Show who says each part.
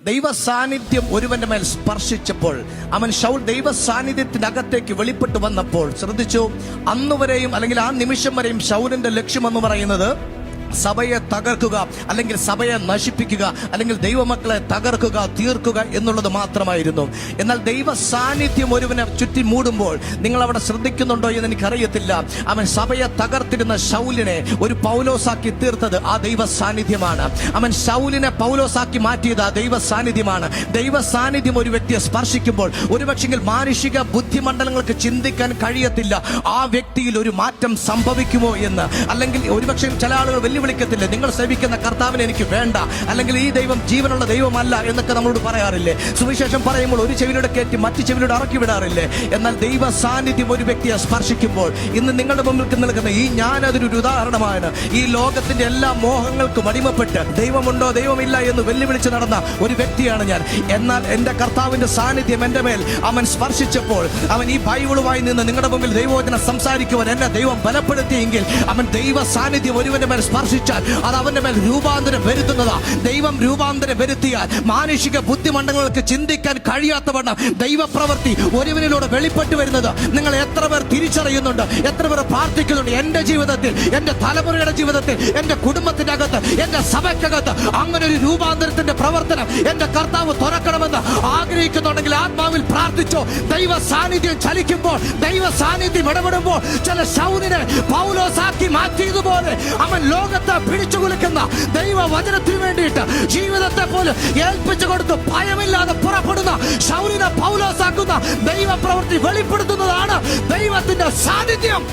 Speaker 1: ദൈവ സാന്നിധ്യം ഒരുവന്റെ മേൽ സ്പർശിച്ചപ്പോൾ അവൻ ശൗൽ ദൈവ സാന്നിധ്യത്തിനകത്തേക്ക് വെളിപ്പെട്ട് വന്നപ്പോൾ ശ്രദ്ധിച്ചു, അന്നുവരെയും അല്ലെങ്കിൽ ആ നിമിഷം വരെയും ശൗലിന്റെ ലക്ഷ്യമെന്ന് പറയുന്നത് സഭയെ തകർക്കുക, അല്ലെങ്കിൽ സഭയെ നശിപ്പിക്കുക, അല്ലെങ്കിൽ ദൈവമക്കളെ തകർക്കുക, തീർക്കുക എന്നുള്ളത് മാത്രമായിരുന്നു. എന്നാൽ ദൈവ സാന്നിധ്യം ഒരുവനെ ചുറ്റി മൂടുമ്പോൾ നിങ്ങൾ അവിടെ ശ്രദ്ധിക്കുന്നുണ്ടോ എന്ന് എനിക്കറിയത്തില്ല, അവൻ സഭയെ തകർത്തിരുന്ന ശൗലിനെ ഒരു പൗലോസാക്കി തീർത്തത് ആ ദൈവ സാന്നിധ്യമാണ്. അവൻ ശൗലിനെ പൗലോസാക്കി മാറ്റിയത് ആ ദൈവ സാന്നിധ്യമാണ്. ദൈവ സാന്നിധ്യം ഒരു വ്യക്തിയെ സ്പർശിക്കുമ്പോൾ ഒരുപക്ഷെങ്കിൽ മാനുഷിക ബുദ്ധിമണ്ഡലങ്ങൾക്ക് ചിന്തിക്കാൻ കഴിയത്തില്ല ആ വ്യക്തിയിൽ ഒരു മാറ്റം സംഭവിക്കുമോ എന്ന്. അല്ലെങ്കിൽ ഒരുപക്ഷെ ചില ആളുകൾ വിളിക്കത്തില്ലേ, നിങ്ങൾ സേവിക്കുന്ന കർത്താവിനെ എനിക്ക് വേണ്ട, അല്ലെങ്കിൽ ഈ ദൈവം ജീവനുള്ള ദൈവമല്ല എന്നൊക്കെ നമ്മളോട് പറയാറില്ലേ. സുവിശേഷം പറയുമ്പോൾ ഒരു ചെവിയിലൂടെ കയറ്റി മറ്റു ചെവിയിലൂടെ ഇറക്കി വിടാറില്ലേ. എന്നാൽ ദൈവ സാന്നിധ്യം ഒരു വ്യക്തിയെ സ്പർശിക്കുമ്പോൾ ഇന്ന് നിങ്ങളുടെ മുമ്പിൽ നിൽക്കുന്ന ഈ ഞാനതൊരു ഉദാഹരണമാണ്. ഈ ലോകത്തിന്റെ എല്ലാ മോഹങ്ങൾക്കും അടിമപ്പെട്ട് ദൈവമുണ്ടോ ദൈവമില്ല എന്ന് വെല്ലുവിളിച്ച് നടന്ന ഒരു വ്യക്തിയാണ് ഞാൻ. എന്നാൽ എന്റെ കർത്താവിന്റെ സാന്നിധ്യം എന്റെ മേൽ അവൻ സ്പർശിച്ചപ്പോൾ, അവൻ ഈ ബൈബിളുമായി നിന്ന് നിങ്ങളുടെ മുമ്പിൽ ദൈവവചനം സംസാരിക്കുവാൻ എന്നെ ദൈവം ബലപ്പെടുത്തിയെങ്കിൽ, അവൻ ദൈവ സാന്നിധ്യം ഒരുവന്റെ മേൽ സ്പർശിച്ചാൽ അത് അവന്റെ മേൽ രൂപാന്തരം വരുത്തുന്നതാ. ദൈവം രൂപാന്തരം വരുത്തിയാൽ മാനുഷിക ബുദ്ധിമണ്ഡലങ്ങൾക്ക് ചിന്തിക്കാൻ കഴിയാത്തവണ്ണം ദൈവപ്രവൃത്തി ഒരുവനിലൂടെ വെളിപ്പെട്ട് വരുന്നത് നിങ്ങൾ എത്ര പേർ തിരിച്ചറിയുന്നുണ്ട്, എത്ര പേർ പ്രാർത്ഥിക്കുന്നുണ്ട്? എന്റെ ജീവിതത്തിൽ, എന്റെ തലമുറയുടെ ജീവിതത്തിൽ, എന്റെ കുടുംബത്തിന്റെ അകത്ത്, എന്റെ സഭയ്ക്കകത്ത് അങ്ങനെ ഒരു രൂപാന്തരത്തിന്റെ പ്രവർത്തനം എന്റെ കർത്താവ് തുറക്കണമെന്ന് ആഗ്രഹിക്കുന്നുണ്ടെങ്കിൽ ആത്മാവിൽ പ്രാർത്ഥിച്ചോ. ദൈവ സാന്നിധ്യം ചലിക്കുമ്പോൾ, ദൈവ സാന്നിധ്യം ഇടപെടുമ്പോൾ ചില ശൗലിനെ പൗലോസാക്കി മാറ്റിയതുപോലെ അവൻ ലോകത്തെ പിടിച്ചു കുലുക്കുന്ന ദൈവ വചനത്തിന് വേണ്ടിയിട്ട് ജീവിതത്തെ പോലും ഏൽപ്പിച്ചു കൊടുത്ത് ഭയമില്ലാതെ പുറപ്പെടുന്ന ശൗലിനെ പൗലോസാക്കുന്ന ദൈവ പ്രവൃത്തി വെളിപ്പെടുത്തുന്നതാണ് ദൈവത്തിന്റെ സാന്നിധ്യം.